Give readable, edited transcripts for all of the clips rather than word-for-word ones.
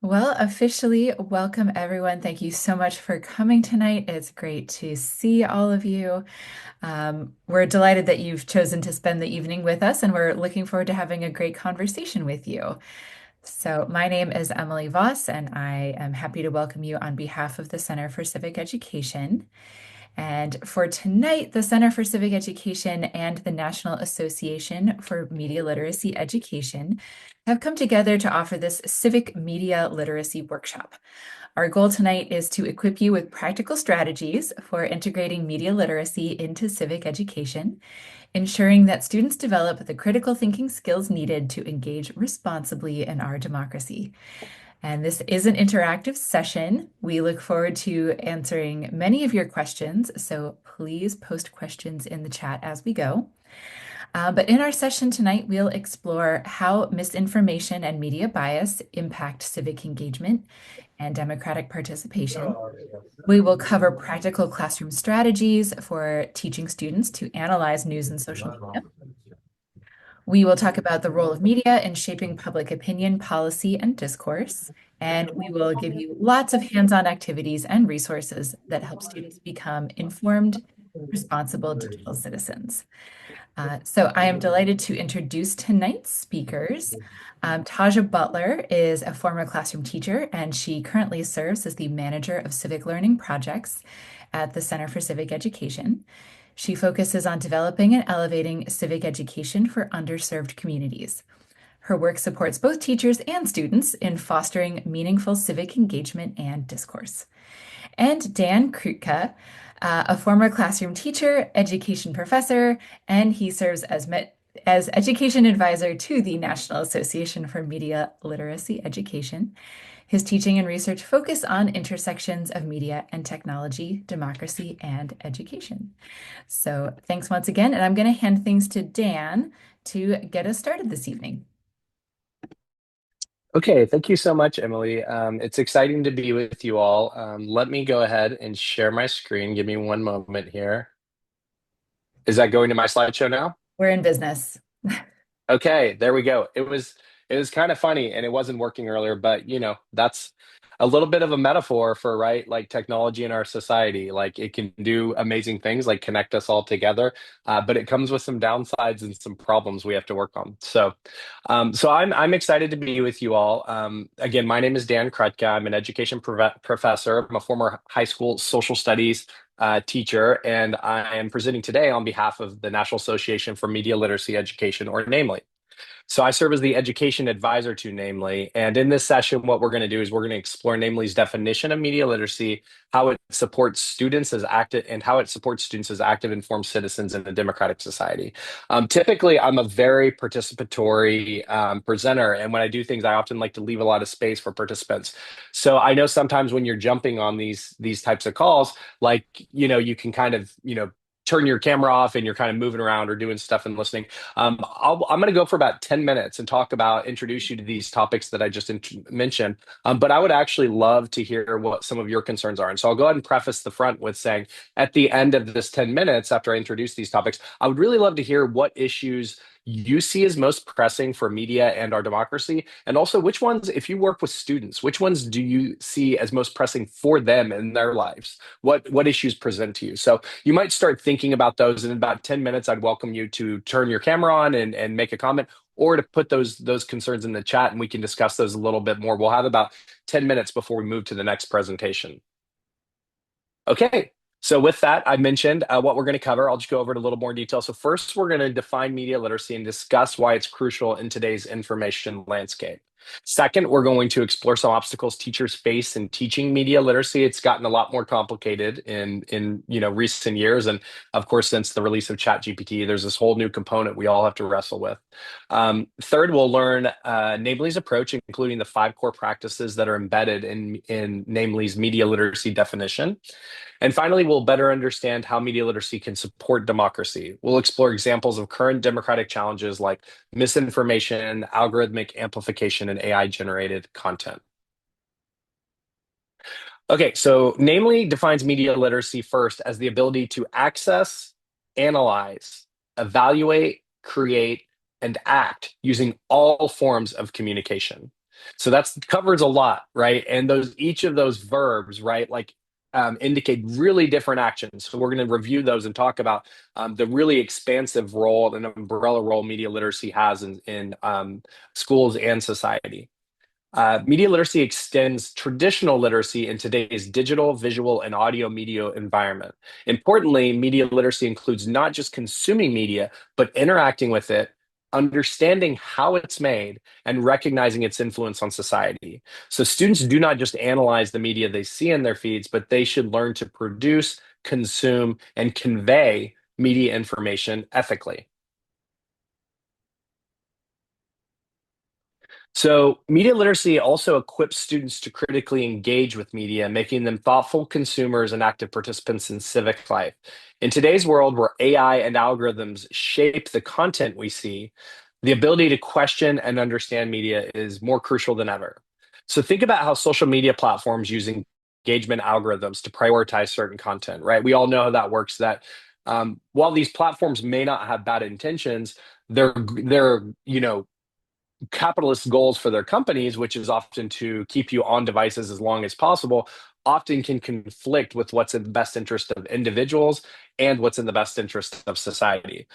Well, officially, welcome everyone. Thank you so much for coming tonight. It's great to see all of you. We're delighted that you've chosen to spend the evening with us, and we're looking forward to having a great conversation with you. So, my name is Emily Voss, and I am happy to welcome you on behalf of the Center for Civic Education. And for tonight, the Center for Civic Education and the National Association for Media Literacy Education have come together to offer this Civic Media Literacy workshop. Our goal tonight is to equip you with practical strategies for integrating media literacy into civic education, ensuring that students develop the critical thinking skills needed to engage responsibly in our democracy. And this is an interactive session. We look forward to answering many of your questions, so please post questions in the chat as we go. But in our session tonight, we'll explore how misinformation and media bias impact civic engagement and democratic participation. We will cover practical classroom strategies for teaching students to analyze news and social media. We will talk about the role of media in shaping public opinion, policy, and discourse. And we will give you lots of hands-on activities and resources that help students become informed, responsible digital citizens. So I am delighted to introduce tonight's speakers. Taja Butler is a former classroom teacher, and she currently serves as the manager of civic learning projects at the Center for Civic Education. She focuses on developing and elevating civic education for underserved communities. Her work supports both teachers and students in fostering meaningful civic engagement and discourse. And Dan Krutka, a former classroom teacher, education professor, and he serves as education advisor to the National Association for Media Literacy Education. His teaching and research focus on intersections of media and technology, democracy, and education. So thanks once again, and I'm going to hand things to Dan to get us started this evening. Okay, thank you so much, Emily. It's exciting to be with you all. Let me go ahead and share my screen. Give me one moment here. Is that going to my slideshow now? We're in business. Okay, there we go. It was kind of funny and it wasn't working earlier, but that's a little bit of a metaphor for, right, like technology in our society. Like it can do amazing things, like connect us all together, but it comes with some downsides and some problems we have to work on. So I'm excited to be with you all. Again, my name is Dan Krutka. I'm an education professor. I'm a former high school social studies teacher, and I am presenting today on behalf of the National Association for Media Literacy Education, or NAMLE. So I serve as the education advisor to NAMLE. And in this session, what we're going to do is we're going to explore NAMLE's definition of media literacy, how it supports students as active, and how it supports students as active, informed citizens in a democratic society. Typically, I'm a very participatory presenter, and when I do things, I often like to leave a lot of space for participants. So I know sometimes when you're jumping on these types of calls, like you can kind of turn your camera off and you're kind of moving around or doing stuff and listening. I'm going to go for about 10 minutes and introduce you to these topics that I just mentioned. But I would actually love to hear what some of your concerns are. And so I'll go ahead and preface the front with saying at the end of this 10 minutes, after I introduce these topics, I would really love to hear what issues you see as most pressing for media and our democracy. And also, which ones, if you work with students, which ones do you see as most pressing for them in their lives? What issues present to you? So you might start thinking about those. In about 10 minutes, I'd welcome you to turn your camera on and make a comment, or to put those concerns in the chat and we can discuss those a little bit more. We'll have about 10 minutes before we move to the next presentation. Okay. So with that, I mentioned what we're going to cover. I'll just go over it a little more detail. So first, we're going to define media literacy and discuss why it's crucial in today's information landscape. Second, we're going to explore some obstacles teachers face in teaching media literacy. It's gotten a lot more complicated in recent years, and of course, since the release of ChatGPT, there's this whole new component we all have to wrestle with. Third, we'll learn NAMLE's approach, including the 5 core practices that are embedded in NAMLE's media literacy definition. And finally, we'll better understand how media literacy can support democracy. We'll explore examples of current democratic challenges like misinformation, algorithmic amplification, and AI-generated content. Okay, so NAMLE defines media literacy first as the ability to access, analyze, evaluate, create, and act using all forms of communication. So that's covers a lot, right? And those each of those verbs, right, like indicate really different actions. So we're going to review those and talk about the really expansive role and umbrella role media literacy has in schools and society. Media literacy extends traditional literacy in today's digital, visual, and audio media environment. Importantly, media literacy includes not just consuming media, but interacting with it, understanding how it's made, and recognizing its influence on society. So students do not just analyze the media they see in their feeds, but they should learn to produce, consume, and convey media information ethically. So, media literacy also equips students to critically engage with media, making them thoughtful consumers and active participants in civic life. In today's world where AI and algorithms shape the content we see, the ability to question and understand media is more crucial than ever. So, think about how social media platforms use engagement algorithms to prioritize certain content, right? We all know how that works. That while these platforms may not have bad intentions, they're capitalist goals for their companies, which is often to keep you on devices as long as possible, often can conflict with what's in the best interest of individuals and what's in the best interest of society.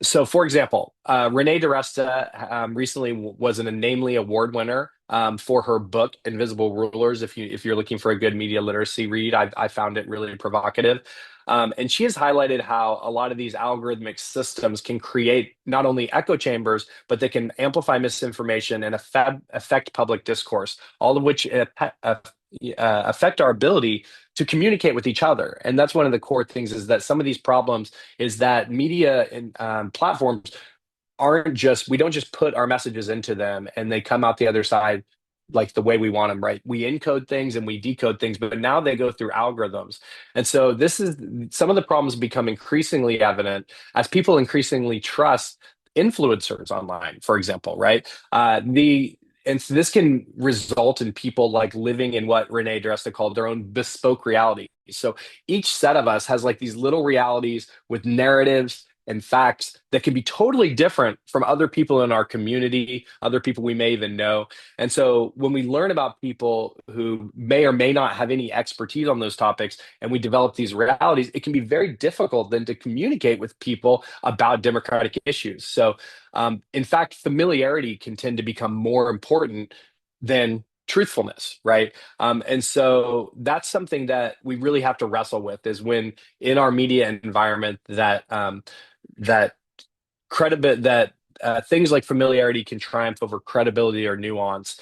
So, for example, Renee DiResta recently was an NAMLE award winner for her book Invisible Rulers. If you're looking for a good media literacy read, I found it really provocative. And she has highlighted how a lot of these algorithmic systems can create not only echo chambers, but they can amplify misinformation and affect public discourse, all of which affect our ability to communicate with each other. And that's one of the core things is that some of these problems is that media and platforms aren't just we don't just put our messages into them and they come out the other side like the way we want them, right? We encode things and we decode things, but now they go through algorithms. And so this is some of the problems become increasingly evident as people increasingly trust influencers online, for example, right? The and so this can result in people like living in what Renee DiResta called their own bespoke reality. So each set of us has like these little realities with narratives and facts that can be totally different from other people in our community, other people we may even know. And so when we learn about people who may or may not have any expertise on those topics and we develop these realities, it can be very difficult then to communicate with people about democratic issues. So, in fact, familiarity can tend to become more important than truthfulness, right? And so that's something that we really have to wrestle with is when in our media environment that credibility that things like familiarity can triumph over credibility or nuance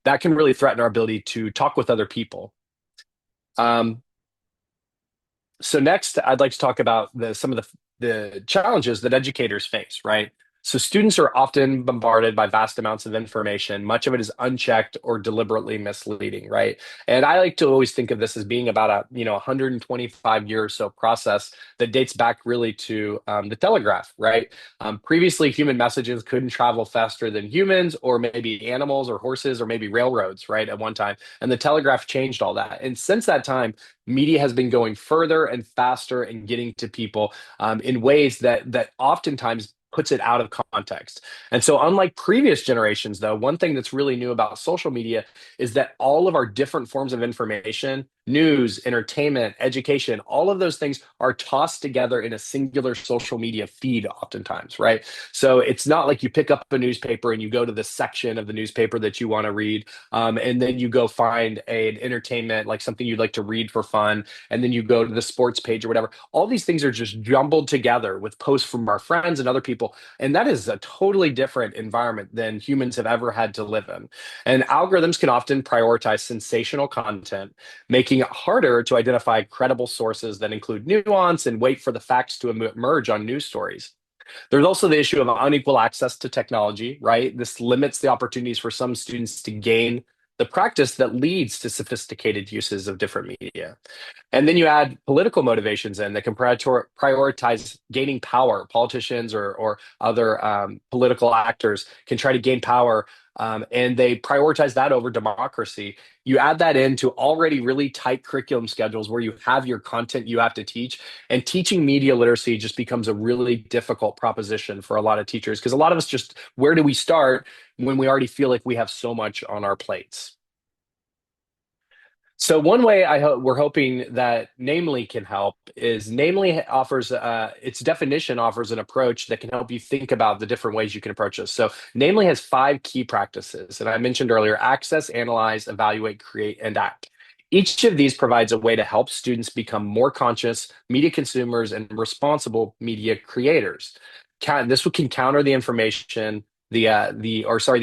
that can really threaten our ability to talk with other people. um, so next, I'd like to talk about some of the challenges that educators face, right? So students are often bombarded by vast amounts of information. Much of it is unchecked or deliberately misleading, right? And I like to always think of this as being about a 125-year or so process that dates back really to the telegraph, right? Previously, human messages couldn't travel faster than humans, or maybe animals, or horses, or maybe railroads, right? At one time, and the telegraph changed all that. And since that time, media has been going further and faster and getting to people in ways that oftentimes puts it out of context. And so, unlike previous generations, though, one thing that's really new about social media is that all of our different forms of information, news, entertainment, education, all of those things are tossed together in a singular social media feed, oftentimes, right? So, it's not like you pick up a newspaper and you go to the section of the newspaper that you want to read, and then you go find an entertainment, like something you'd like to read for fun, and then you go to the sports page or whatever. All these things are just jumbled together with posts from our friends and other people. And that is a totally different environment than humans have ever had to live in. And algorithms can often prioritize sensational content, making it harder to identify credible sources that include nuance and wait for the facts to emerge on news stories. There's also the issue of unequal access to technology, right? This limits the opportunities for some students to gain the practice that leads to sophisticated uses of different media. And then you add political motivations in that can prioritize gaining power. Politicians or other political actors can try to gain power and they prioritize that over democracy. You add that into already really tight curriculum schedules where you have your content you have to teach, and teaching media literacy just becomes a really difficult proposition for a lot of teachers because a lot of us just, where do we start when we already feel like we have so much on our plates? So one way we're hoping that NAMLE can help is NAMLE offers its definition offers an approach that can help you think about the different ways you can approach this. So NAMLE has five key practices, and I mentioned earlier: access, analyze, evaluate, create, and act. Each of these provides a way to help students become more conscious media consumers and responsible media creators. This can counter the information, the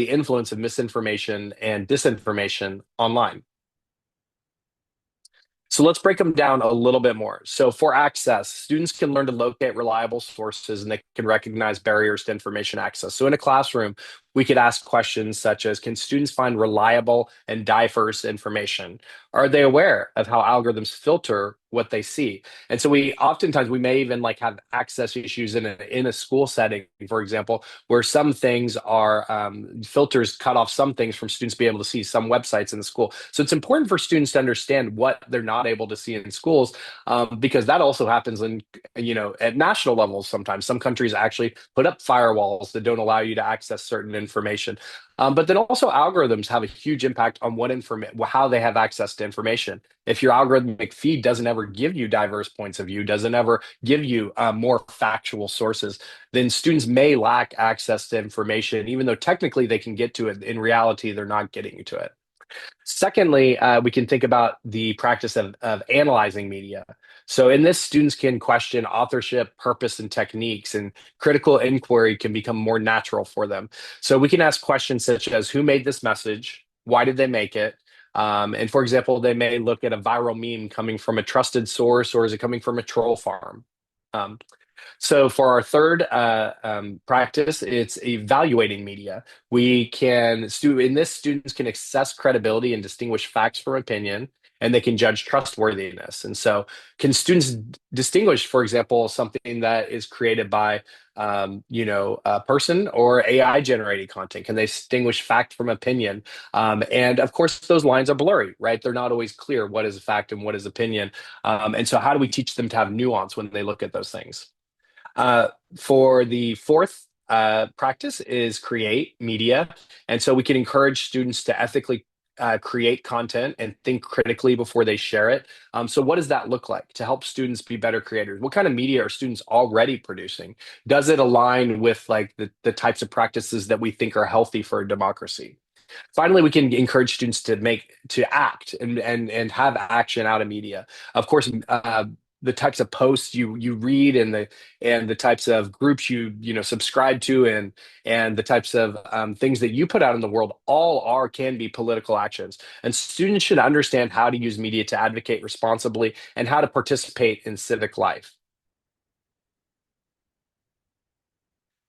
influence of misinformation and disinformation online. So let's break them down a little bit more. So for access, students can learn to locate reliable sources and they can recognize barriers to information access. So in a classroom, we could ask questions such as, can students find reliable and diverse information? Are they aware of how algorithms filter what they see? And so we may even like have access issues in a school setting, for example, where some things are filters cut off some things from students being able to see some websites in the school. So it's important for students to understand what they're not able to see in schools, because that also happens at national levels. Sometimes some countries actually put up firewalls that don't allow you to access certain information. But then also algorithms have a huge impact on how they have access to information. If your algorithmic feed doesn't ever give you diverse points of view, doesn't ever give you more factual sources, then students may lack access to information, even though technically they can get to it. In reality, they're not getting to it. Secondly, we can think about the practice of analyzing media. So in this, students can question authorship, purpose, and techniques, and critical inquiry can become more natural for them. So we can ask questions such as, who made this message? Why did they make it? And for example, they may look at a viral meme coming from a trusted source, or is it coming from a troll farm? Um, so for our third practice, it's evaluating media. In this, students can assess credibility and distinguish facts from opinion, and they can judge trustworthiness. And so, can students distinguish, for example, something that is created by, a person or AI generated content? Can they distinguish fact from opinion? And of course, those lines are blurry, right? They're not always clear what is fact and what is opinion. And so, how do we teach them to have nuance when they look at those things? Uh, for the fourth practice is create media. And so we can encourage students to ethically create content and think critically before they share it. So what does that look like to help students be better creators? What kind of media are students already producing? Does it align with like the types of practices that we think are healthy for a democracy? Finally, we can encourage students to act and have action out of media. Of course, the types of posts you read and the types of groups you subscribe to and the types of things that you put out in the world can be political actions. And students should understand how to use media to advocate responsibly and how to participate in civic life.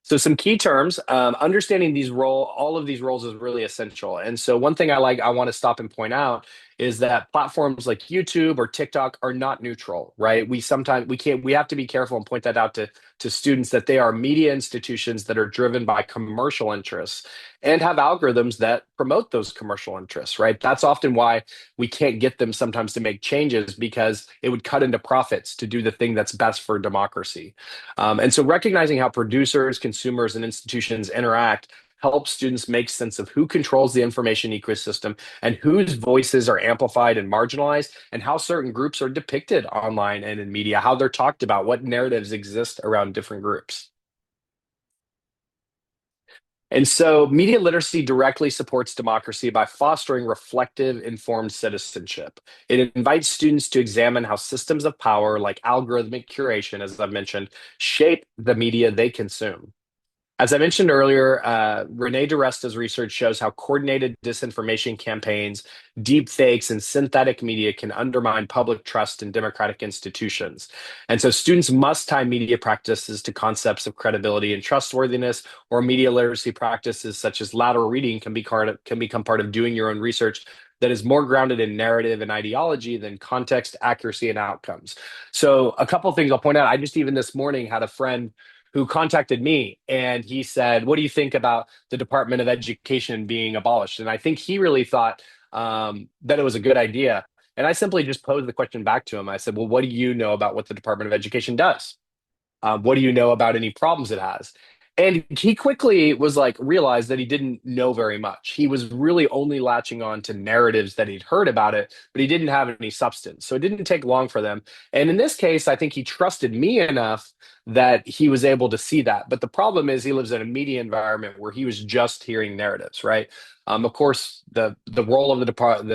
So some key terms, understanding all of these roles is really essential. And so one thing I want to stop and point out is that platforms like YouTube or TikTok are not neutral, right? We have to be careful and point that out to students that they are media institutions that are driven by commercial interests and have algorithms that promote those commercial interests, right? That's often why we can't get them sometimes to make changes, because it would cut into profits to do the thing that's best for democracy. And so recognizing how producers, consumers, and institutions interact helps students make sense of who controls the information ecosystem and whose voices are amplified and marginalized, and how certain groups are depicted online and in media, how they're talked about, what narratives exist around different groups. And so, media literacy directly supports democracy by fostering reflective, informed citizenship. It invites students to examine how systems of power, like algorithmic curation, as I've mentioned, shape the media they consume. As I mentioned earlier, Renee DiResta's research shows how coordinated disinformation campaigns, deep fakes, and synthetic media can undermine public trust in democratic institutions. And so students must tie media practices to concepts of credibility and trustworthiness, or media literacy practices such as lateral reading can become part of doing your own research that is more grounded in narrative and ideology than context, accuracy, and outcomes. So a couple of things I'll point out. I just even this morning had a friend who contacted me and he said, "What do you think about the Department of Education being abolished?" And I think he really thought that it was a good idea. And I simply just posed the question back to him. I said, "Well, what do you know about what the Department of Education does? What do you know about any problems it has?" And he quickly was like, realized that he didn't know very much. He was really only latching on to narratives that he'd heard about it, but he didn't have any substance. So it didn't take long for them. And in this case, I think he trusted me enough that he was able to see that. But the problem is he lives in a media environment where he was just hearing narratives, right? Of course, the role of the Department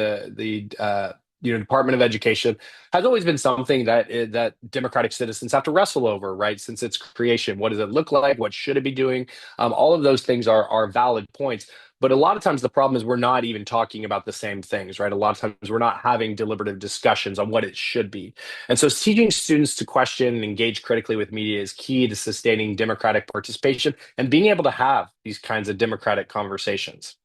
of Education has always been something that democratic citizens have to wrestle over, right? Since its creation, what does it look like? What should it be doing? All of those things are valid points. But a lot of times the problem is we're not even talking about the same things, right? A lot of times we're not having deliberative discussions on what it should be. And so teaching students to question and engage critically with media is key to sustaining democratic participation and being able to have these kinds of democratic conversations.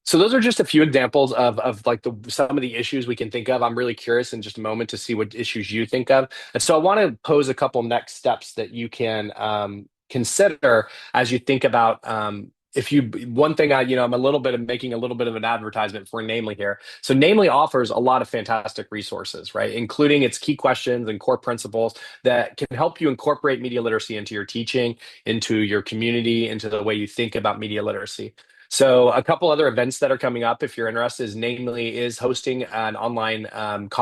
So those are just a few examples of like some of the issues we can think of. I'm really curious in just a moment to see what issues you think of. And so I want to pose a couple next steps that you can consider as you think about if you one thing I'm a little bit of making a little bit of an advertisement for Namely here. So Namely offers a lot of fantastic resources, right? Including its key questions and core principles that can help you incorporate media literacy into your teaching, into your community, into the way you think about media literacy. So a couple other events that are coming up, if you're interested, is Namely is hosting an online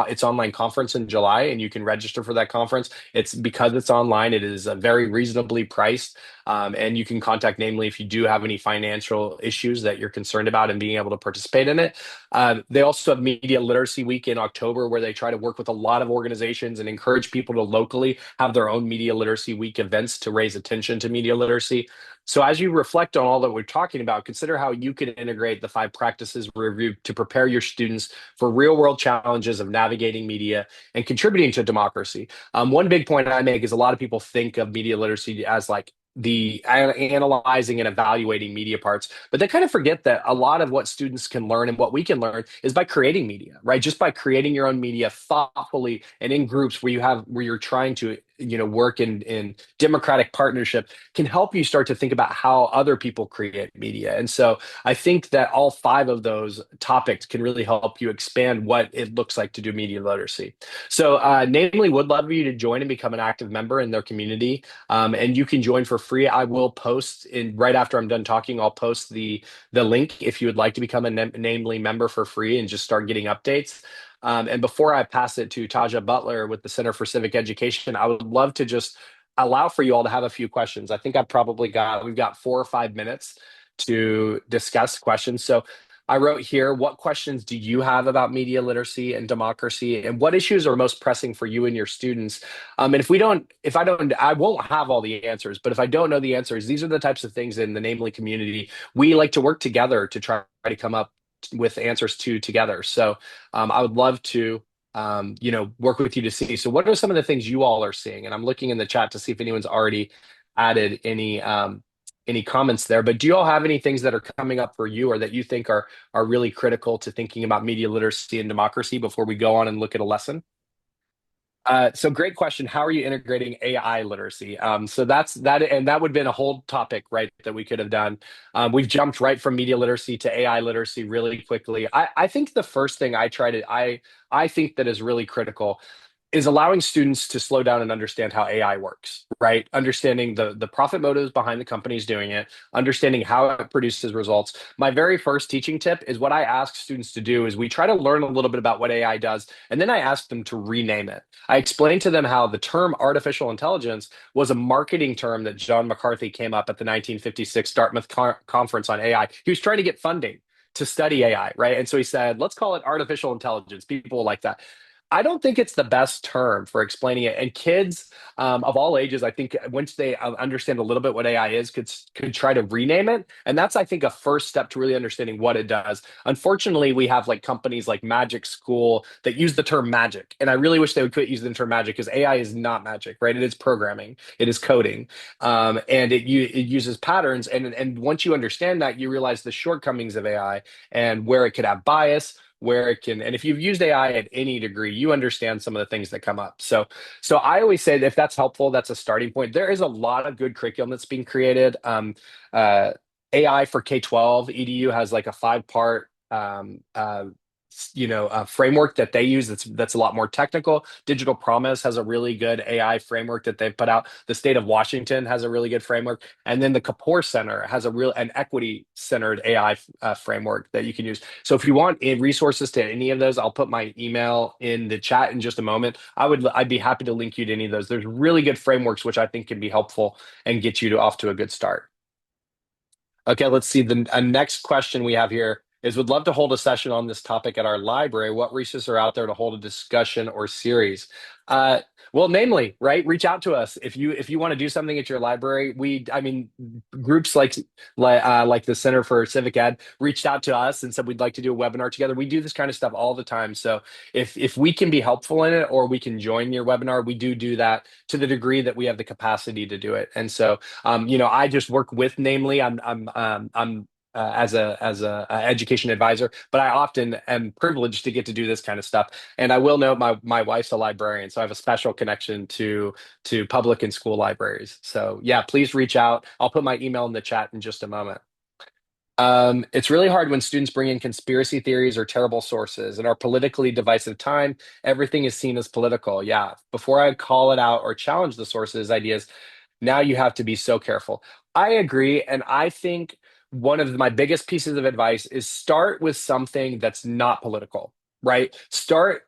its online conference in July, and you can register for that conference. It's because it's online, it is very reasonably priced, and you can contact Namely if you do have any financial issues that you're concerned about and being able to participate in it. They also have Media Literacy Week in October, where they try to work with a lot of organizations and encourage people to locally have their own Media Literacy Week events to raise attention to media literacy. So, as you reflect on all that we're talking about, consider how you could integrate the 5 practices we reviewed to prepare your students for real world challenges of navigating media and contributing to democracy. One big point I make is a lot of people think of media literacy as like the analyzing and evaluating media parts, but they kind of forget that a lot of what students can learn and what we can learn is by creating media, right? Just by creating your own media thoughtfully and in groups where you're trying to work in democratic partnership can help you start to think about how other people create media. And so I think that all 5 of those topics can really help you expand what it looks like to do media literacy. So Namely would love you to join and become an active member in their community. And you can join for free. I will post in right after I'm done talking, I'll post the link if you would like to become a Namely member for free and just start getting updates. And before I pass it to Taja Butler with the Center for Civic Education, I would love to just allow for you all to have a few questions. I think we've got 4 or 5 minutes to discuss questions. So I wrote here, what questions do you have about media literacy and democracy, and what issues are most pressing for you and your students? And I won't have all the answers, but if I don't know the answers, these are the types of things in the Namely community we like to work together to try to come up with answers to together. So I would love to work with you to see. So what are some of the things you all are seeing? And I'm looking in the chat to see if anyone's already added any comments there. But do you all have any things that are coming up for you or that you think are really critical to thinking about media literacy and democracy before we go on and look at a lesson? So great question. How are you integrating AI literacy? So that's that, and that would have been a whole topic, right, that we could have done. We've jumped right from media literacy to AI literacy really quickly. I think the first thing I think that is really critical is allowing students to slow down and understand how AI works, right? Understanding the profit motives behind the companies doing it, understanding how it produces results. My very first teaching tip is what I ask students to do is we try to learn a little bit about what AI does, and then I ask them to rename it. I explain to them how the term artificial intelligence was a marketing term that John McCarthy came up at the 1956 Dartmouth Conference on AI. He was trying to get funding to study AI, right? And so he said, let's call it artificial intelligence. People like that. I don't think it's the best term for explaining it. And kids of all ages, I think once they understand a little bit what AI is, could try to rename it. And that's, I think, a first step to really understanding what it does. Unfortunately, we have like companies like Magic School that use the term magic. And I really wish they would quit using the term magic because AI is not magic, right? It is programming, it is coding, and it uses patterns. And once you understand that, you realize the shortcomings of AI and where it could have bias, where it can, and if you've used AI at any degree, you understand some of the things that come up. So I always say that if that's helpful, that's a starting point. There is a lot of good curriculum that's being created. Uh, AI for K-12 EDU has like a five-part framework that they use that's a lot more technical. Digital Promise has a really good AI framework that they've put out. The state of Washington has a really good framework, and then the Kapoor Center has an equity centered AI framework that you can use. So if you want resources to any of those, I'll put my email in the chat in just a moment. I'd be happy to link you to any of those. There's really good frameworks which I think can be helpful and get you off to a good start. Okay, let's see. The next question we have here is would love to hold a session on this topic at our library. What resources are out there to hold a discussion or series? Uh, well, namely, right? Reach out to us if you want to do something at your library. I mean, groups like the Center for Civic Ed reached out to us and said we'd like to do a webinar together. We do this kind of stuff all the time. So if we can be helpful in it or we can join your webinar, we do that to the degree that we have the capacity to do it. And so I just work with Namely. I'm as a education advisor, but I often am privileged to get to do this kind of stuff. And I will note my wife's a librarian, so I have a special connection to public and school libraries. So yeah, please reach out. I'll put my email in the chat in just a moment. It's really hard when students bring in conspiracy theories or terrible sources. In our politically divisive time, everything is seen as political. Yeah, before I call it out or challenge the sources, ideas, now you have to be so careful. I agree. And I think one of my biggest pieces of advice is start with something that's not political, right?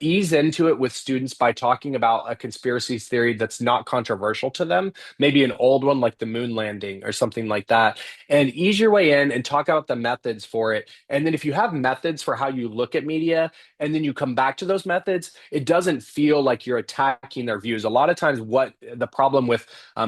Ease into it with students by talking about a conspiracy theory that's not controversial to them, maybe an old one like the moon landing or something like that, and ease your way in and talk about the methods for it. And then if you have methods for how you look at media, and then you come back to those methods, it doesn't feel like you're attacking their views. A lot of times, what the problem with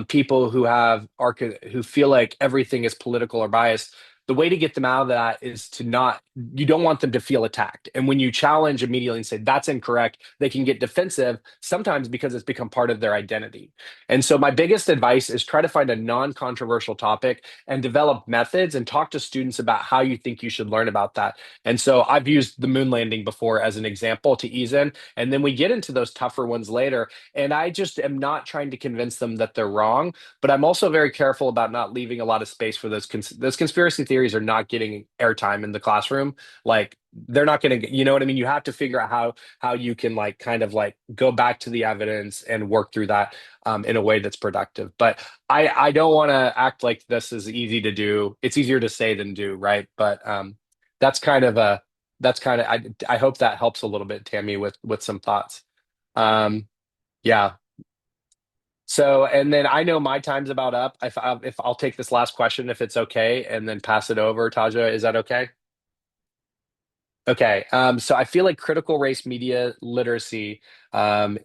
people who feel like everything is political or biased, the way to get them out of that is to not, you don't want them to feel attacked. And when you challenge immediately and say that's incorrect, they can get defensive, sometimes because it's become part of their identity. And so my biggest advice is try to find a non-controversial topic and develop methods and talk to students about how you think you should learn about that. And so I've used the moon landing before as an example to ease in, and then we get into those tougher ones later. And I just am not trying to convince them that they're wrong, but I'm also very careful about not leaving a lot of space for those conspiracy theories are not getting airtime in the classroom. Like they're not going to, you know what I mean? You have to figure out how you can like kind of like go back to the evidence and work through that in a way that's productive. But I don't want to act like this is easy to do. It's easier to say than do, right? But that's kind of a that's kind of I hope that helps a little bit, Tammy, with some thoughts. Um, yeah. So, and then I know my time's about up. If I'll take this last question, if it's okay, and then pass it over, Taja, is that okay? Okay. So I feel like critical race media literacy, and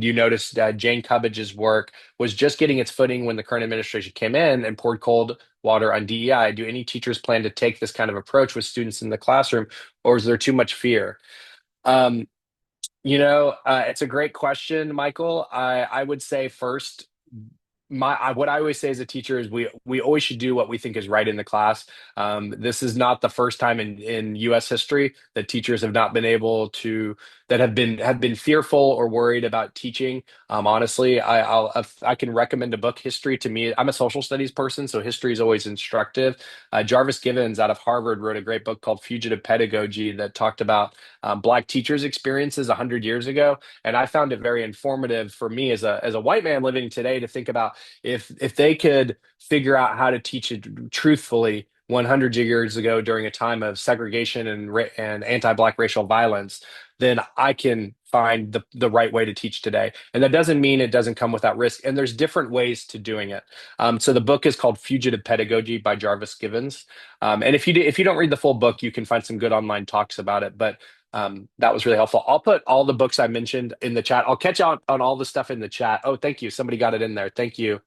you noticed Jane Cubbage's work was just getting its footing when the current administration came in and poured cold water on DEI. Do any teachers plan to take this kind of approach with students in the classroom, or is there too much fear? Um, it's a great question, Michael. I would say first, what I always say as a teacher is we always should do what we think is right in the class. This is not the first time in U.S. history that teachers have not been able to that have been fearful or worried about teaching. Honestly, if I can recommend a book. History to me, I'm a social studies person, so history is always instructive. Jarvis Givens out of Harvard wrote a great book called Fugitive Pedagogy that talked about Black teachers' experiences 100 years ago, and I found it very informative for me as a white man living today to think about if they could figure out how to teach it truthfully 100 years ago during a time of segregation and anti-Black racial violence, then I can find the right way to teach today. And that doesn't mean it doesn't come without risk. And there's different ways to doing it. So the book is called Fugitive Pedagogy by Jarvis Givens. And if you don't read the full book, you can find some good online talks about it. But that was really helpful. I'll put all the books I mentioned in the chat. I'll catch out on all the stuff in the chat. Oh, thank you. Somebody got it in there. Thank you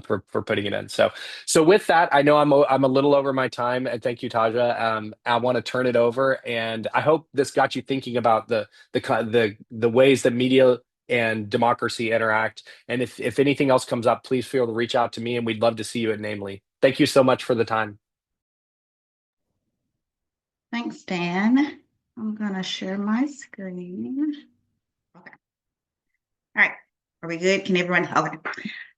for putting it in. So with that, I know I'm a little over my time, and thank you, Taja. I want to turn it over, and I hope this got you thinking about the ways that media and democracy interact. And if anything else comes up, please feel to reach out to me, and we'd love to see you at Namely. Thank you so much for the time. Thanks, Dan. I'm gonna share my screen. Okay. All right. Are we good? Can everyone? Okay. All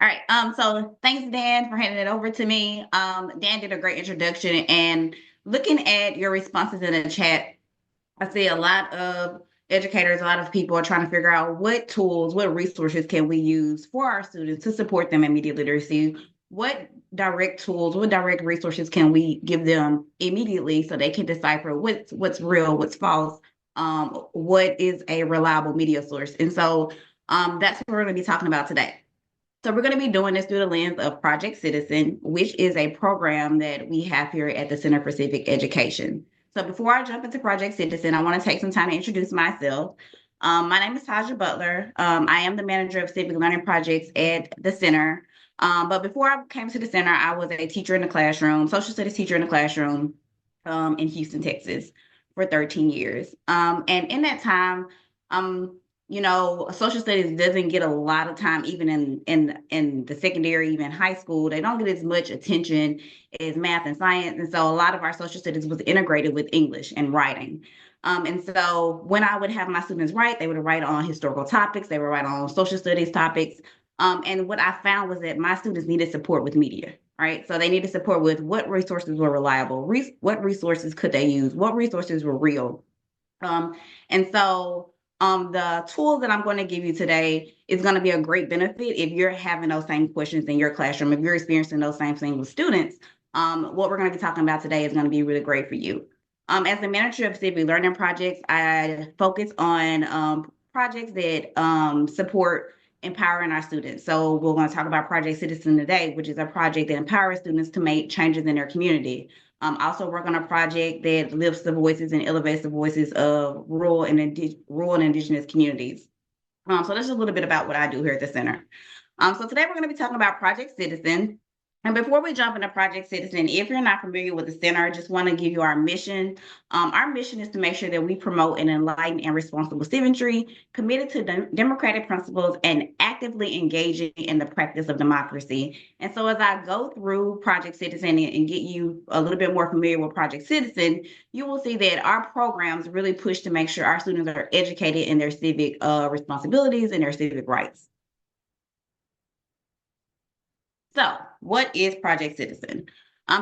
right. So thanks, Dan, for handing it over to me. Dan did a great introduction, and looking at your responses in the chat, I see a lot of educators, a lot of people are trying to figure out what tools, what resources can we use for our students to support them in media literacy. What direct tools, what direct resources can we give them immediately so they can decipher what's real, what's false, what is a reliable media source. And so that's what we're going to be talking about today. So we're going to be doing this through the lens of Project Citizen, which is a program that we have here at the Center for Civic Education. So before I jump into Project Citizen, I want to take some time to introduce myself. My name is Taja Butler. I am the manager of Civic Learning Projects at the center. But before I came to the center, I was a teacher in the classroom, social studies teacher in the classroom in Houston, Texas for 13 years. And in that time, um, social studies doesn't get a lot of time, even in the secondary, even high school. They don't get as much attention as math and science, and so a lot of our social studies was integrated with English and writing. And so when I would have my students write, they would write on historical topics, they would write on social studies topics. And what I found was that my students needed support with media, right? So they needed support with what resources were reliable, what resources could they use, what resources were real. Um, and so the tool that I'm going to give you today is going to be a great benefit if you're having those same questions in your classroom, if you're experiencing those same things with students. What we're going to be talking about today is going to be really great for you. As the manager of Civic Learning Projects, I focus on projects that support empowering our students. So we're going to talk about Project Citizen today, which is a project that empowers students to make changes in their community. Also work on a project that lifts the voices and elevates the voices of rural and indigenous communities. So that's just a little bit about what I do here at the center. So today we're going to be talking about Project Citizen. And before we jump into Project Citizen, if you're not familiar with the center, I just want to give you our mission. Our mission is to make sure that we promote an enlightened and responsible civility, committed to democratic principles, and actively engaging in the practice of democracy. And so as I go through Project Citizen and get you a little bit more familiar with Project Citizen, you will see that our programs really push to make sure our students are educated in their civic responsibilities and their civic rights. So, what is Project Citizen?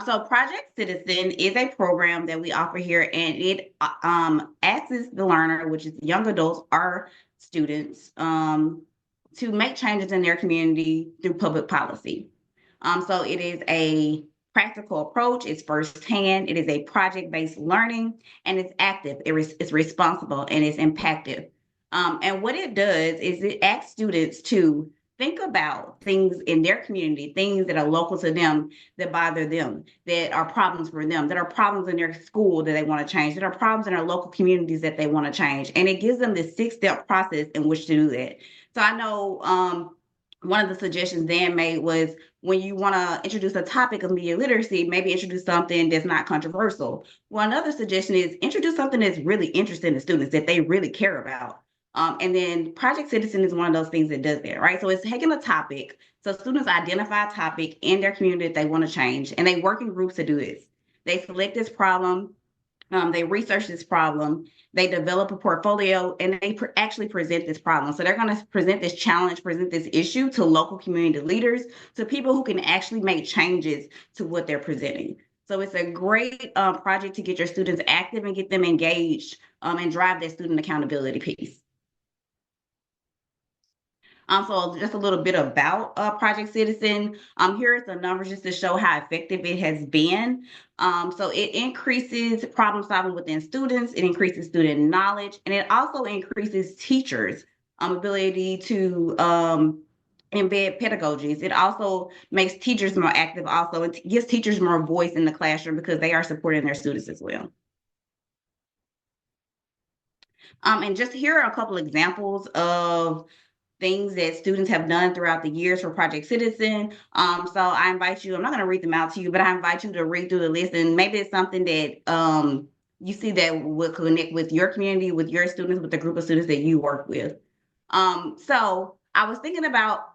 So Project Citizen is a program that we offer here, and it asks the learner, which is young adults, our students, to make changes in their community through public policy. So it is a practical approach. It's firsthand. It is a project-based learning, and it's active. It's responsible, and it's impactful. And what it does is it asks students to think about things in their community, things that are local to them, that bother them, that are problems for them, that are problems in their school that they want to change, that are problems in their local communities that they want to change. And it gives them this 6-step process in which to do that. So I know one of the suggestions Dan made was when you want to introduce a topic of media literacy, maybe introduce something that's not controversial. Well, another suggestion is introduce something that's really interesting to students that they really care about. And then Project Citizen is one of those things that does that, right? So it's taking a topic. So students identify a topic in their community that they want to change, and they work in groups to do this. They select this problem, they research this problem, they develop a portfolio, and they actually present this problem. So they're going to present this challenge, present this issue to local community leaders, to people who can actually make changes to what they're presenting. So it's a great project to get your students active and get them engaged and drive their student accountability piece. So just a little bit about Project Citizen. Here's the numbers just to show how effective it has been. So it increases problem solving within students, it increases student knowledge, and it also increases teachers' ability to embed pedagogies. It also makes teachers more active also. It gives teachers more voice in the classroom because they are supporting their students as well. And just here are a couple examples of things that students have done throughout the years for Project Citizen. So I invite you, I'm not going to read them out to you, but I invite you to read through the list, and maybe it's something that you see that will connect with your community, with your students, with the group of students that you work with. So I was thinking about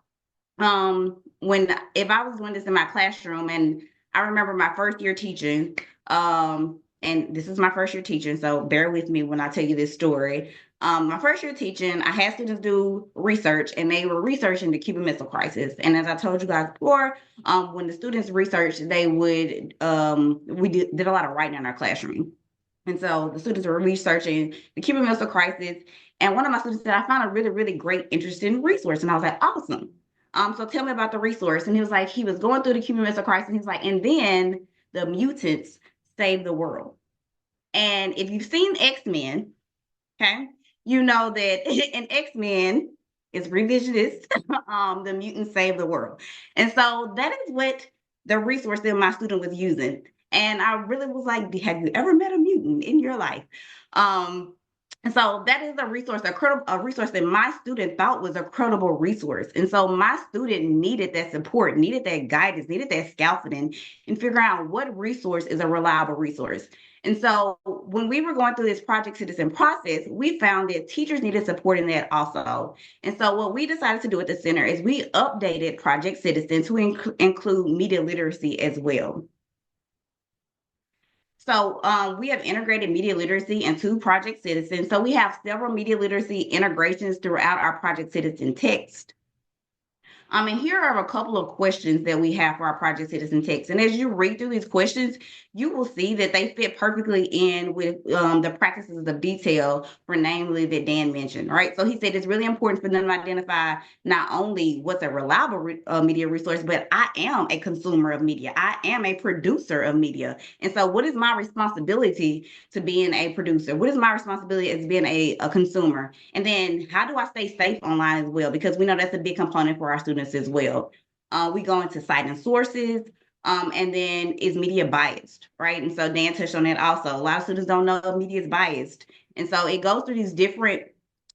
if I was doing this in my classroom, and I remember my first year teaching, and this is my first year teaching, so bear with me when I tell you this story. My first year teaching, I had students do research, and they were researching the Cuban Missile Crisis. And as I told you guys before, when the students researched, they would we did a lot of writing in our classroom. And so the students were researching the Cuban Missile Crisis. And one of my students said, I found a really, really great, interesting resource. And I was like, awesome. So tell me about the resource. And he was like, he was going through the Cuban Missile Crisis. And he was like, and then the mutants saved the world. And if you've seen X-Men, okay, you know that in X-Men is revisionist, the mutants saved the world. And so that is what the resource that my student was using. And I really was like, have you ever met a mutant in your life? And so that is a resource, a resource that my student thought was a credible resource. And so my student needed that support, needed that guidance, needed that scaffolding, and figuring out what resource is a reliable resource. And so when we were going through this Project Citizen process, we found that teachers needed support in that also. And so what we decided to do at the center is we updated Project Citizen to include media literacy as well. So we have integrated media literacy into Project Citizen. So we have several media literacy integrations throughout our Project Citizen text. And here are a couple of questions that we have for our Project Citizen text. And as you read through these questions, you will see that they fit perfectly in with the practices of detail for NAMLE that Dan mentioned, right? So he said it's really important for them to identify not only what's a reliable media resource, but I am a consumer of media. I am a producer of media. And so what is my responsibility to being a producer? What is my responsibility as being a consumer? And then how do I stay safe online as well? Because we know that's a big component for our students as well. We go into citing sources, and then is media biased, right? And so Dan touched on that also. A lot of students don't know if media is biased. And so it goes through these different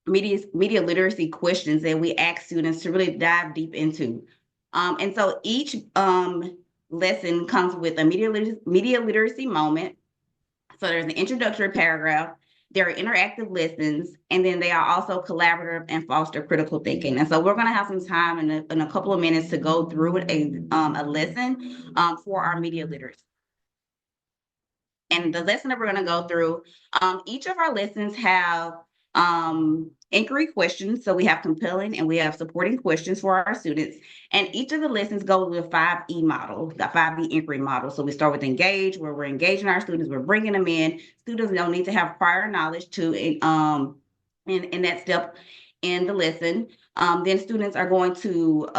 media literacy questions that we ask students to really dive deep into. And so each lesson comes with a media literacy moment. So there's an introductory paragraph, there are interactive lessons, and then they are also collaborative and foster critical thinking. And so we're going to have some time in a couple of minutes to go through a lesson for our media literacy. And the lesson that we're going to go through, each of our lessons have inquiry questions. So we have compelling and we have supporting questions for our students. And each of the lessons goes with a 5E model, the 5E inquiry model. So we start with engage, where we're engaging our students, we're bringing them in. Students don't need to have prior knowledge to in that step in the lesson. Then students are going to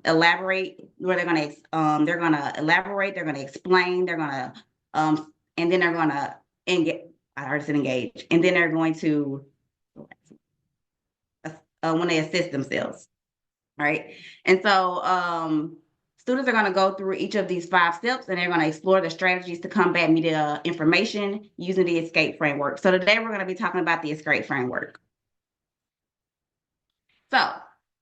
elaborate, where they're going to elaborate, they're going to explain, they're going to and then they're going to engage. I already said engage, and then they're going to when they assist themselves, right? And so students are going to go through each of these 5 steps, and they're going to explore the strategies to combat media information using the ESCAPE framework. So today we're going to be talking about the ESCAPE framework. So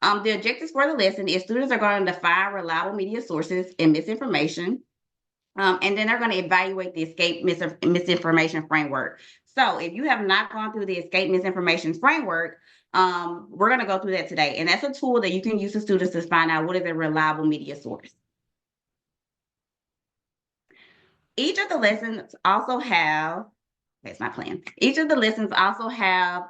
the objectives for the lesson is students are going to define reliable media sources and misinformation. And then they're going to evaluate the ESCAPE misinformation framework. So if you have not gone through the ESCAPE misinformation framework, we're going to go through that today. And that's a tool that you can use to students to find out what is a reliable media source. Each of the lessons also have, that's my plan. Each of the lessons also have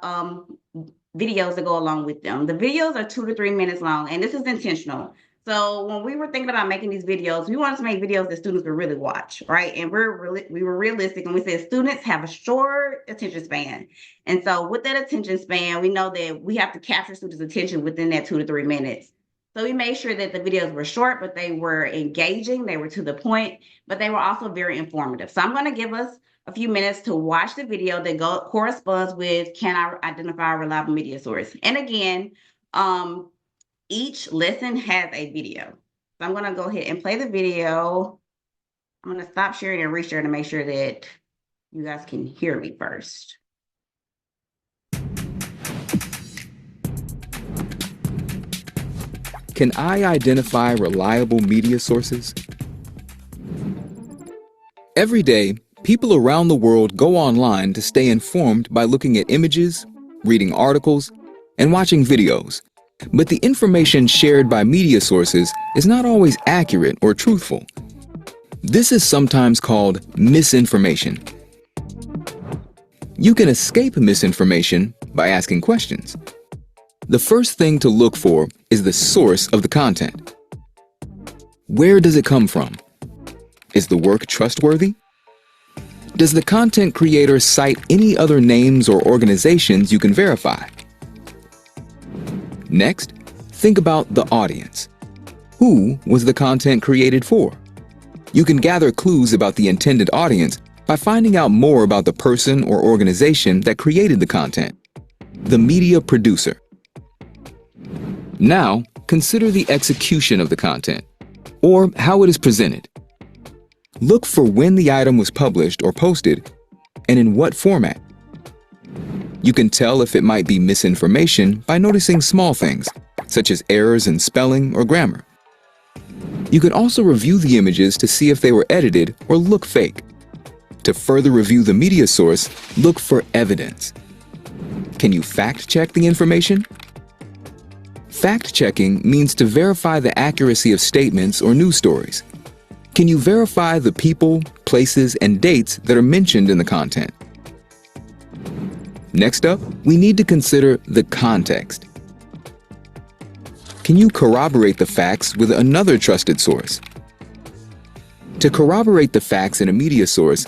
videos that go along with them. The videos are 2 to 3 minutes long, and this is intentional. So when we were thinking about making these videos, we wanted to make videos that students would really watch, right? And we were realistic, and we said students have a short attention span. And so with that attention span, we know that we have to capture students' attention within that 2 to 3 minutes. So we made sure that the videos were short, but they were engaging, they were to the point, but they were also very informative. So I'm going to give us a few minutes to watch the video that corresponds with, can I identify a reliable media source? And again, each lesson has a video. So I'm going to go ahead and play the video. I'm going to stop sharing and reshare to make sure that you guys can hear me first. Can I identify reliable media sources? Every day, people around the world go online to stay informed by looking at images, reading articles, and watching videos. But the information shared by media sources is not always accurate or truthful. This is sometimes called misinformation. You can escape misinformation by asking questions. The first thing to look for is the source of the content. Where does it come from? Is the work trustworthy? Does the content creator cite any other names or organizations you can verify? Next, think about the audience. Who was the content created for? You can gather clues about the intended audience by finding out more about the person or organization that created the content, the media producer. Now, consider the execution of the content, or how it is presented. Look for when the item was published or posted, and in what format. You can tell if it might be misinformation by noticing small things, such as errors in spelling or grammar. You can also review the images to see if they were edited or look fake. To further review the media source, look for evidence. Can you fact-check the information? Fact-checking means to verify the accuracy of statements or news stories. Can you verify the people, places, and dates that are mentioned in the content? Next up, we need to consider the context. Can you corroborate the facts with another trusted source? To corroborate the facts in a media source,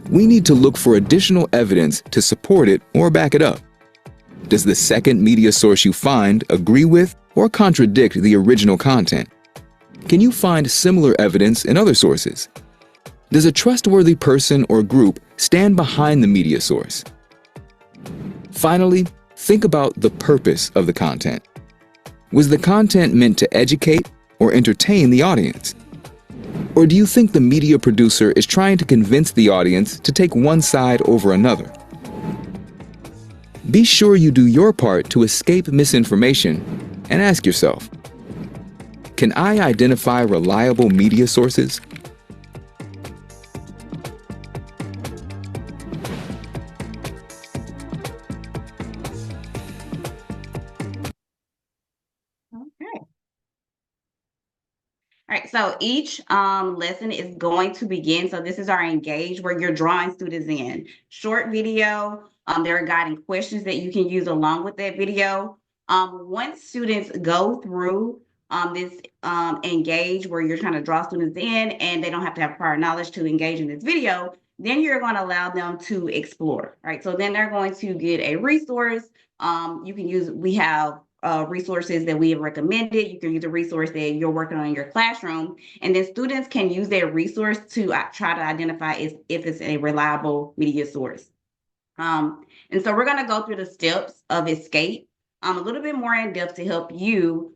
we need to look for additional evidence to support it or back it up. Does the second media source you find agree with or contradict the original content? Can you find similar evidence in other sources? Does a trustworthy person or group stand behind the media source? Finally, think about the purpose of the content. Was the content meant to educate or entertain the audience? Or do you think the media producer is trying to convince the audience to take one side over another? Be sure you do your part to escape misinformation and ask yourself, can I identify reliable media sources? Okay. All right, so each lesson is going to begin. So this is our engage where you're drawing students in. Short video, there are guiding questions that you can use along with that video. Once students go through this engage where you're trying to draw students in and they don't have to have prior knowledge to engage in this video, then you're going to allow them to explore, right? So then they're going to get a resource. You can use, we have resources that we have recommended. You can use a resource that you're working on in your classroom, and then students can use their resource to try to identify if it's a reliable media source. And so we're going to go through the steps of escape a little bit more in depth to help you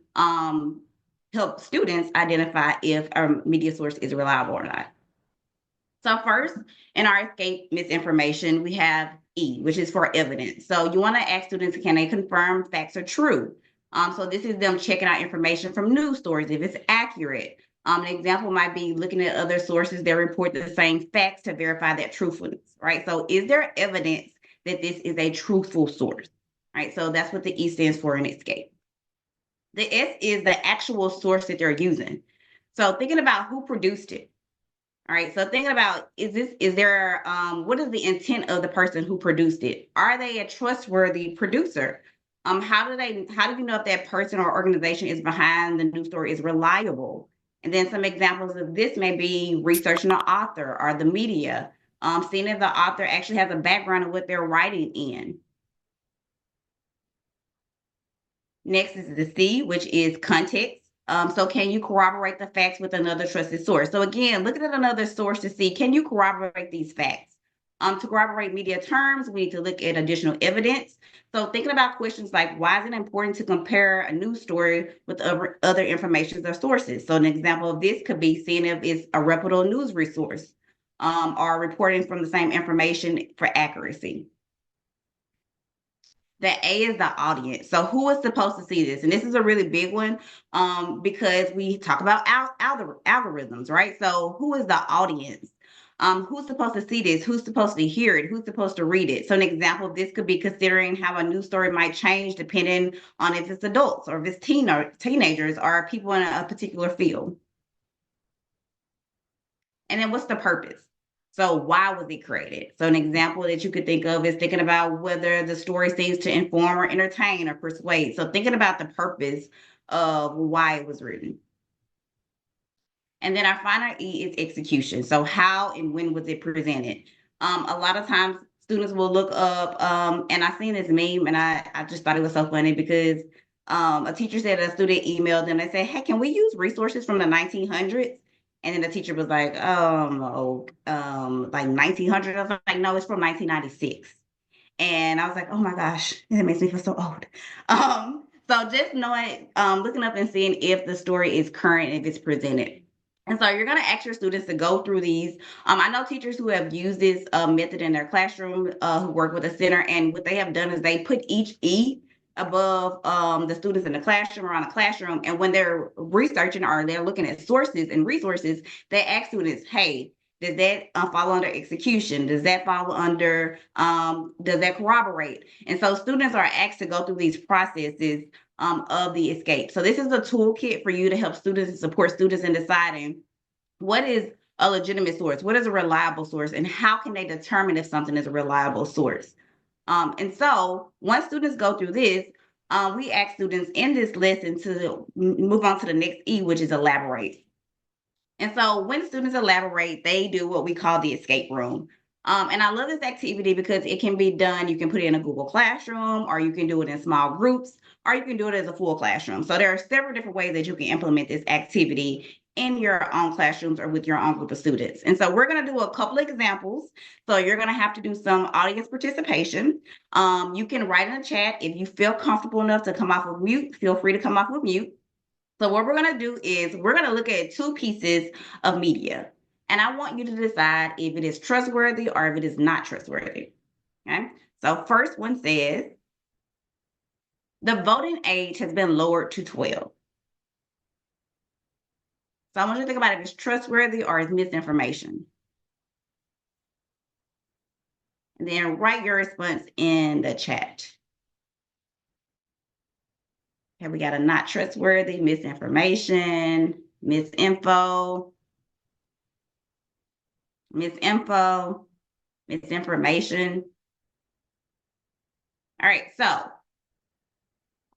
help students identify if a media source is reliable or not. So first, in our escape misinformation, we have E, which is for evidence. So you want to ask students, can they confirm facts are true? So this is them checking out information from news stories, if it's accurate. An example might be looking at other sources that report the same facts to verify that truthfulness, right? So is there evidence that this is a truthful source, right? So that's what the E stands for in escape. The S is the actual source that they're using. So thinking about who produced it. All right, so thinking about, what is the intent of the person who produced it? Are they a trustworthy producer? How do you know if that person or organization is behind the news story is reliable? And then some examples of this may be researching the author or the media, seeing if the author actually has a background of what they're writing in. Next is the C, which is context. So can you corroborate the facts with another trusted source? So again, looking at another source to see, can you corroborate these facts? To corroborate media terms, we need to look at additional evidence. So thinking about questions like, why is it important to compare a news story with other information or sources? So an example of this could be seeing if it's a reputable news resource or reporting from the same information for accuracy. The A is the audience. So who is supposed to see this? And this is a really big one because we talk about algorithms, right? So who is the audience? Who's supposed to see this? Who's supposed to hear it? Who's supposed to read it? So an example of this could be considering how a news story might change depending on if it's adults or if it's teenagers or people in a particular field. And then what's the purpose? So why was it created? So an example that you could think of is thinking about whether the story seems to inform or entertain or persuade. So thinking about the purpose of why it was written. And then our final E is execution. So how and when was it presented? A lot of times students will look up, and I seen this meme and I just thought it was so funny because a teacher said a student emailed them and said, hey, can we use resources from the 1900s? And then the teacher was like, like 1900. I was like, no, it's from 1996. And I was like, oh my gosh, that makes me feel so old. So just knowing, looking up and seeing if the story is current, if it's presented. And so you're going to ask your students to go through these. I know teachers who have used this method in their classroom, who work with a center, and what they have done is they put each E above the students in the classroom, around the classroom. And when they're researching or they're looking at sources and resources, they ask students, hey, does that fall under execution? Does that fall under, does that corroborate? And so students are asked to go through these processes of the escape. So this is a toolkit for you to help students and support students in deciding what is a legitimate source, what is a reliable source, and how can they determine if something is a reliable source. And so once students go through this, we ask students in this lesson to move on to the next E, which is elaborate. And so when students elaborate, they do what we call the escape room. And I love this activity because it can be done. You can put it in a Google Classroom, or you can do it in small groups, or you can do it as a full classroom. So there are several different ways that you can implement this activity in your own classrooms or with your own group of students. And so we're going to do a couple of examples. So you're going to have to do some audience participation. You can write in the chat. If you feel comfortable enough to come off of mute, feel free to come off of mute. So what we're going to do is we're going to look at two pieces of media. And I want you to decide if it is trustworthy or if it is not trustworthy. Okay. So first one says, the voting age has been lowered to 12. So I want you to think about if it's trustworthy or it's misinformation. And then write your response in the chat. Okay, we got a not trustworthy, misinformation, misinfo, misinformation. All right, so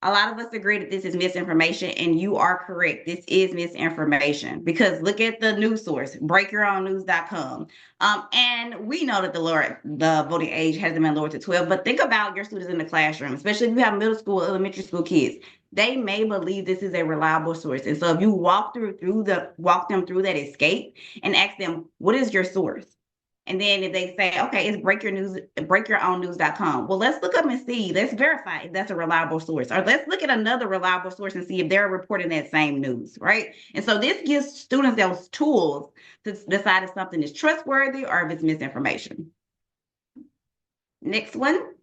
a lot of us agree that this is misinformation, and you are correct. This is misinformation because look at the news source, breakyourownnews.com. And we know that the voting age hasn't been lowered to 12, but think about your students in the classroom, especially if you have middle school, elementary school kids. They may believe this is a reliable source. And so if you walk them through that escape and ask them, what is your source? And then if they say, okay, it's breakyourownnews.com. Well, let's look up and see. Let's verify if that's a reliable source. Or let's look at another reliable source and see if they're reporting that same news, right? And so this gives students those tools to decide if something is trustworthy or if it's misinformation. Next one.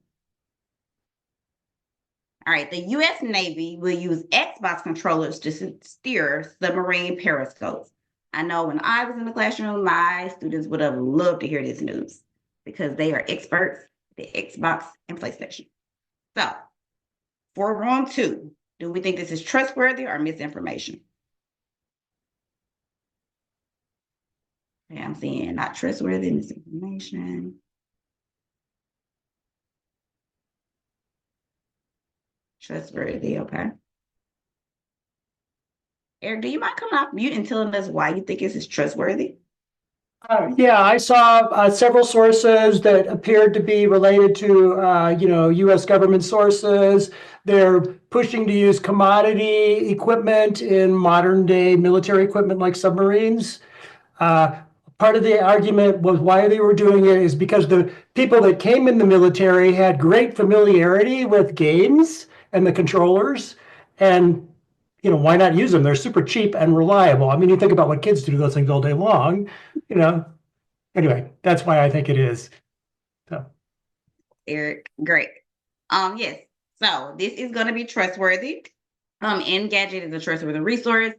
All right, the U.S. Navy will use Xbox controllers to steer submarine periscopes. I know when I was in the classroom, my students would have loved to hear this news because they are experts at the Xbox and PlayStation. So for round 2, do we think this is trustworthy or misinformation? Okay, I'm seeing not trustworthy, misinformation. Trustworthy, okay. Eric, do you mind coming off mute and telling us why you think this is trustworthy? Yeah, I saw several sources that appeared to be related to, U.S. government sources. They're pushing to use commodity equipment in modern day military equipment like submarines. Part of the argument was why they were doing it is because the people that came in the military had great familiarity with games and the controllers, and why not use them? They're super cheap and reliable. I mean, you think about what kids do those things all day long, Anyway, that's why I think it is. So. Eric, great. Yes. So this is going to be trustworthy. Engadget is a trustworthy resource.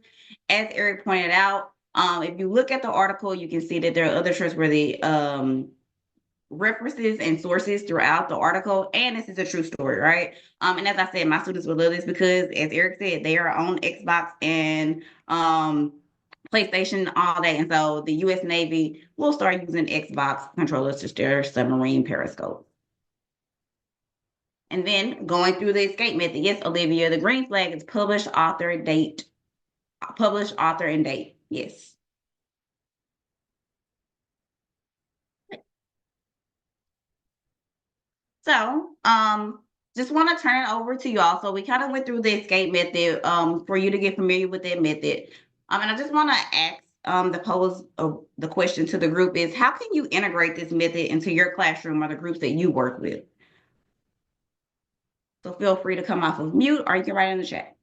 As Eric pointed out, if you look at the article, you can see that there are other trustworthy references and sources throughout the article, and this is a true story, right? And as I said, my students will love this because, as Eric said, they are on Xbox and PlayStation all day. And so the US Navy will start using Xbox controllers to steer submarine periscopes. And then going through the escape method. Yes, Olivia, the green flag is published, author, date. Published, author, and date. Yes. So, just want to turn it over to you all. So we kind of went through the escape method, for you to get familiar with that method. And I just want to ask, the question to the group is, how can you integrate this method into your classroom or the groups that you work with? So feel free to come off of mute, or you can write in the chat.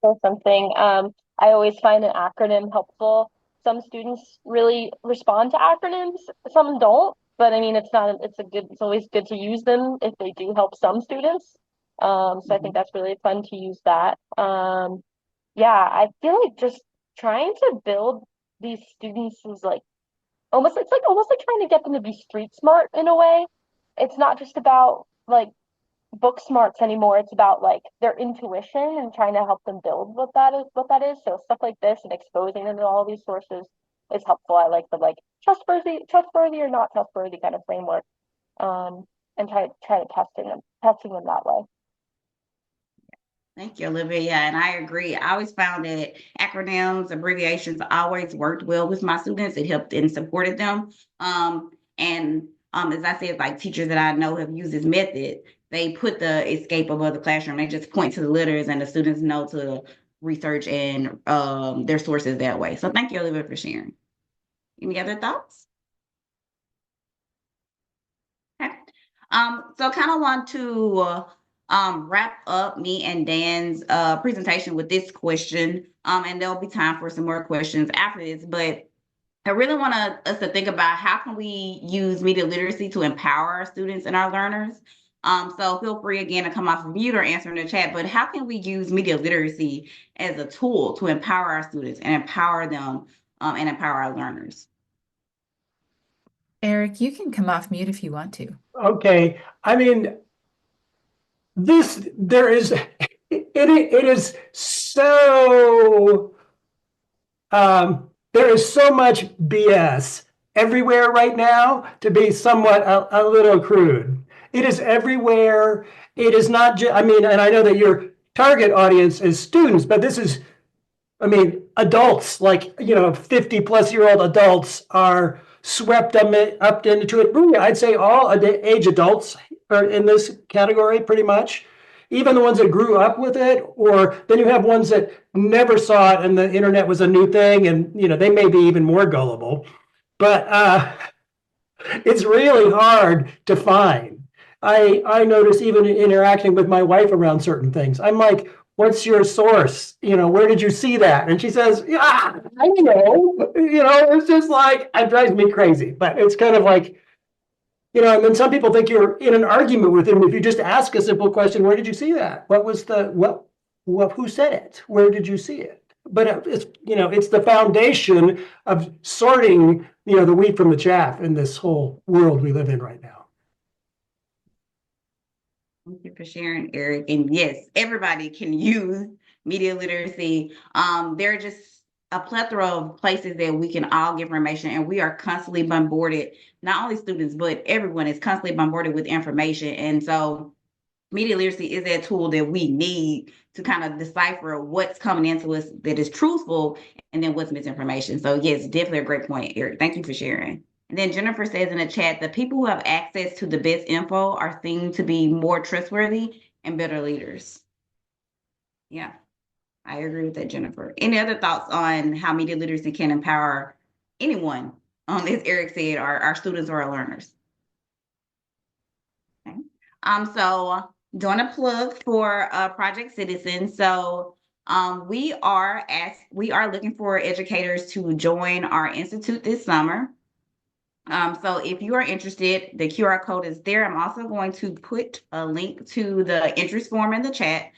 Or something. I always find an acronym helpful. Some students really respond to acronyms, some don't. But I mean, it's always good to use them if they do help some students. So I think that's really fun to use that. Yeah, I feel like just trying to build these students is like almost like trying to get them to be street smart in a way. It's not just about like book smarts anymore. It's about like their intuition and trying to help them build what that is. So stuff like this and exposing them to all these sources is helpful. I like the like trustworthy or not trustworthy kind of framework. And try to testing them that way. Thank you, Olivia. Yeah, and I agree. I always found that acronyms, abbreviations always worked well with my students. It helped and supported them. As I said, like teachers that I know have used this method, they put the escape above the classroom. They just point to the letters and the students know to research and their sources that way. So thank you, Olivia, for sharing. Any other thoughts? Okay. So kind of want to wrap up me and Dan's presentation with this question. And there'll be time for some more questions after this, but I really want us to think about how can we use media literacy to empower our students and our learners. So feel free again to come off of mute or answer in the chat, but how can we use media literacy as a tool to empower our students and empower them and empower our learners? Eric, you can come off mute if you want to. Okay. I mean, it is so, there is so much BS everywhere right now to be somewhat a little crude. It is everywhere. It is not just, I mean, and I know that your target audience is students, but this is, I mean, adults, like, 50-plus-year-old adults are swept up into it. Really, I'd say all age adults are in this category pretty much. Even the ones that grew up with it, or then you have ones that never saw it and the internet was a new thing, and they may be even more gullible. But it's really hard to find. I notice even interacting with my wife around certain things. I'm like, what's your source? Where did you see that? And she says, yeah, I know. It's just like, it drives me crazy. But it's kind of like, and then some people think you're in an argument with them if you just ask a simple question, where did you see that? What was who said it? Where did you see it? But it's the foundation of sorting, the wheat from the chaff in this whole world we live in right now. Thank you for sharing, Eric. And yes, everybody can use media literacy. There are just a plethora of places that we can all get information, and we are constantly bombarded, not only students, but everyone is constantly bombarded with information. And so media literacy is that tool that we need to kind of decipher what's coming into us that is truthful and then what's misinformation. So yes, definitely a great point, Eric. Thank you for sharing. And then Jennifer says in the chat, the people who have access to the best info are seen to be more trustworthy and better leaders. Yeah, I agree with that, Jennifer. Any other thoughts on how media literacy can empower anyone, as Eric said, our students or our learners? Okay. So doing a plug for Project Citizen. So we are looking for educators to join our institute this summer. So if you are interested, the QR code is there. I'm also going to put a link to the interest form in the chat.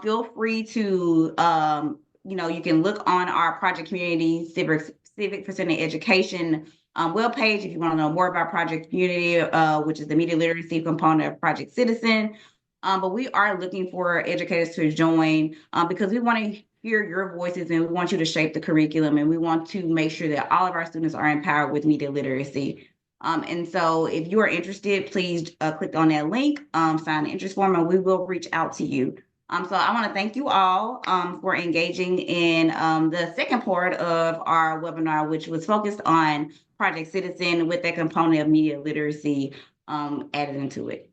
Feel free to, you can look on our Project Community Civic Percent Education webpage if you want to know more about Project Community, which is the media literacy component of Project Citizen. But we are looking for educators to join because we want to hear your voices, and we want you to shape the curriculum, and we want to make sure that all of our students are empowered with media literacy. And so if you are interested, please click on that link, sign the interest form, and we will reach out to you. So I want to thank you all for engaging in the second part of our webinar, which was focused on Project Citizen with that component of media literacy added into it.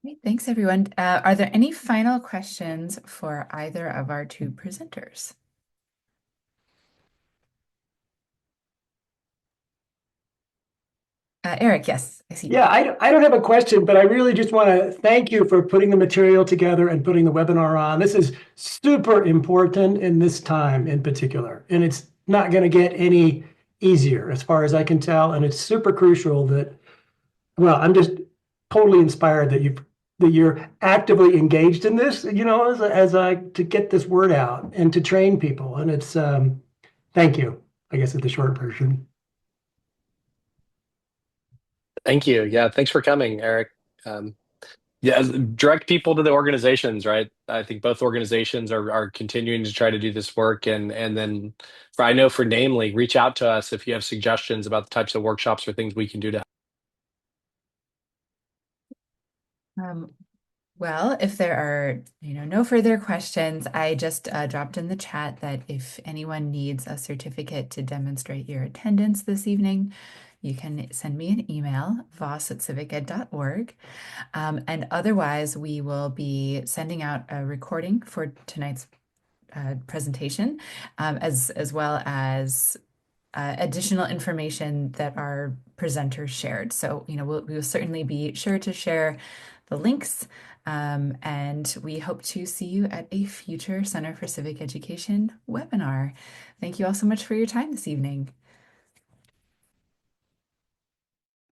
Great, thanks everyone. Are there any final questions for either of our two presenters? Eric, yes, I see. Yeah, I don't have a question, but I really just want to thank you for putting the material together and putting the webinar on. This is super important in this time in particular, and it's not going to get any easier as far as I can tell. And it's super crucial that, well, I'm just totally inspired that you're actively engaged in this, to get this word out and to train people. And it's thank you, I guess, is the short version. Thank you. Yeah, thanks for coming, Eric. Yeah, direct people to the organizations, right? I think both organizations are continuing to try to do this work, and then I know for NAMLE, reach out to us if you have suggestions about the types of workshops or things we can do to. Well, if there are, no further questions, I just dropped in the chat that if anyone needs a certificate to demonstrate your attendance this evening, you can send me an email, voss@civiced.org. And otherwise, we will be sending out a recording for tonight's presentation, as well as additional information that our presenters shared. So, we'll certainly be sure to share the links, and we hope to see you at a future Center for Civic Education webinar. Thank you all so much for your time this evening.